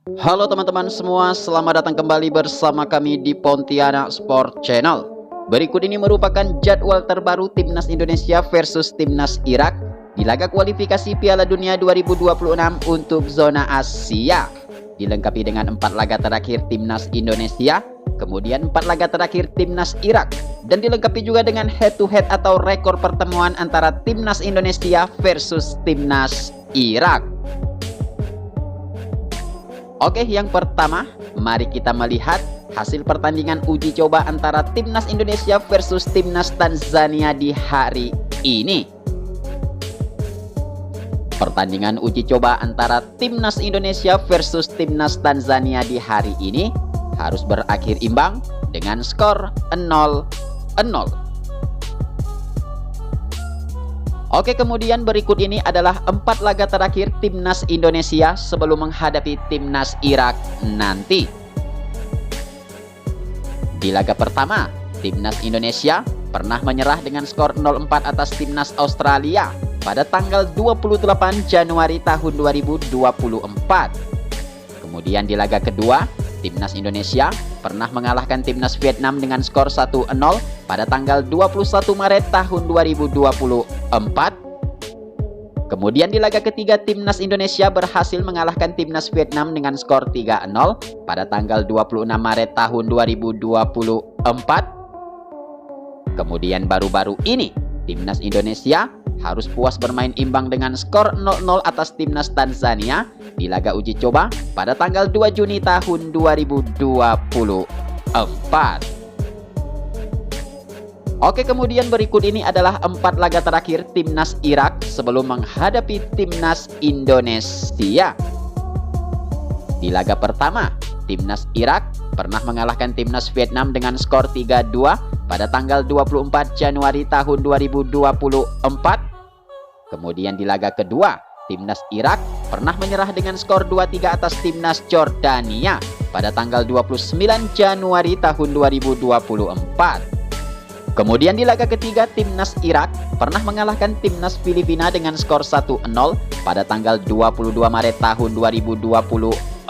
Halo teman-teman semua, selamat datang kembali bersama kami di Pontianak Sport Channel. Berikut ini merupakan jadwal terbaru Timnas Indonesia versus Timnas Irak di laga kualifikasi Piala Dunia 2026 untuk zona Asia. Dilengkapi dengan 4 laga terakhir Timnas Indonesia, kemudian 4 laga terakhir Timnas Irak, dan dilengkapi juga dengan head-to-head atau rekor pertemuan antara Timnas Indonesia versus Timnas Irak. Oke, yang pertama, mari kita melihat hasil pertandingan uji coba antara Timnas Indonesia versus Timnas Tanzania di hari ini. Pertandingan uji coba antara Timnas Indonesia versus Timnas Tanzania di hari ini harus berakhir imbang dengan skor 0-0. Oke, kemudian berikut ini adalah 4 laga terakhir Timnas Indonesia sebelum menghadapi Timnas Irak nanti. Di laga pertama, Timnas Indonesia pernah menyerah dengan skor 0-4 atas Timnas Australia pada tanggal 28 Januari tahun 2024. Kemudian di laga kedua, Timnas Indonesia pernah mengalahkan Timnas Vietnam dengan skor 1-0 pada tanggal 21 Maret tahun 2024. Kemudian di laga ketiga, Timnas Indonesia berhasil mengalahkan Timnas Vietnam dengan skor 3-0 pada tanggal 26 Maret tahun 2024. Kemudian baru-baru ini, Timnas Indonesia harus puas bermain imbang dengan skor 0-0 atas Timnas Tanzania di laga uji coba pada tanggal 2 Juni tahun 2024. Oke, kemudian berikut ini adalah 4 laga terakhir Timnas Irak sebelum menghadapi Timnas Indonesia. Di laga pertama, Timnas Irak pernah mengalahkan Timnas Vietnam dengan skor 3-2 pada tanggal 24 Januari tahun 2024. Kemudian di laga kedua, Timnas Irak pernah menyerah dengan skor 2-3 atas Timnas Jordania pada tanggal 29 Januari tahun 2024. Kemudian di laga ketiga, Timnas Irak pernah mengalahkan Timnas Filipina dengan skor 1-0 pada tanggal 22 Maret tahun 2024.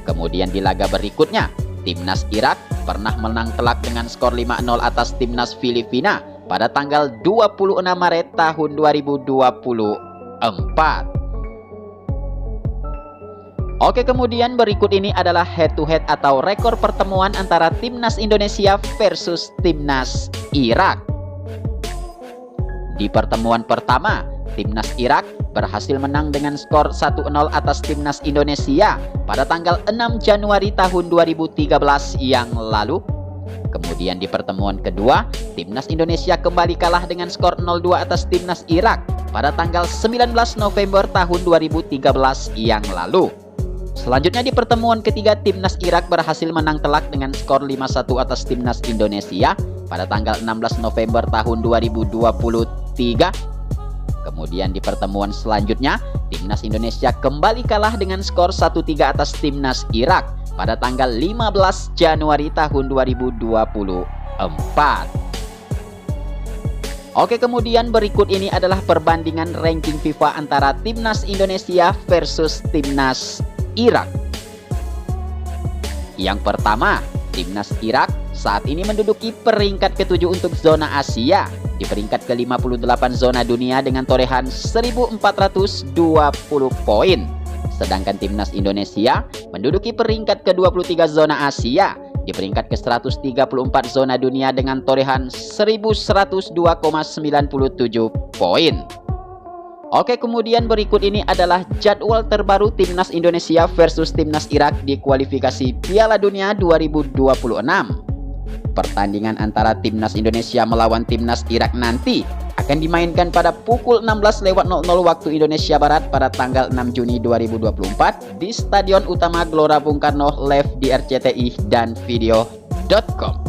Kemudian di laga berikutnya, Timnas Irak pernah menang telak dengan skor 5-0 atas Timnas Filipina pada tanggal 26 Maret tahun 2024. Oke, kemudian berikut ini adalah head-to-head atau rekor pertemuan antara Timnas Indonesia versus Timnas Irak. Di pertemuan pertama, Timnas Irak berhasil menang dengan skor 1-0 atas Timnas Indonesia pada tanggal 6 Januari tahun 2013 yang lalu. Kemudian di pertemuan kedua, Timnas Indonesia kembali kalah dengan skor 0-2 atas Timnas Irak pada tanggal 19 November tahun 2013 yang lalu. Selanjutnya di pertemuan ketiga, Timnas Irak berhasil menang telak dengan skor 5-1 atas Timnas Indonesia pada tanggal 16 November tahun 2023. Kemudian di pertemuan selanjutnya, Timnas Indonesia kembali kalah dengan skor 1-3 atas Timnas Irak pada tanggal 15 Januari tahun 2024. Oke, kemudian berikut ini adalah perbandingan ranking FIFA antara Timnas Indonesia versus Timnas Irak. Yang pertama, Timnas Irak saat ini menduduki peringkat ke-7 untuk zona Asia, di peringkat ke-58 zona dunia dengan torehan 1420 poin. Sedangkan Timnas Indonesia menduduki peringkat ke-23 zona Asia, di peringkat ke-134 zona dunia dengan torehan 1102,97 poin. Oke, kemudian berikut ini adalah jadwal terbaru Timnas Indonesia versus Timnas Irak di kualifikasi Piala Dunia 2026. Pertandingan antara Timnas Indonesia melawan Timnas Irak nanti akan dimainkan pada pukul 16.00 waktu Indonesia Barat pada tanggal 6 Juni 2024 di Stadion Utama Gelora Bung Karno live di RCTI dan video.com.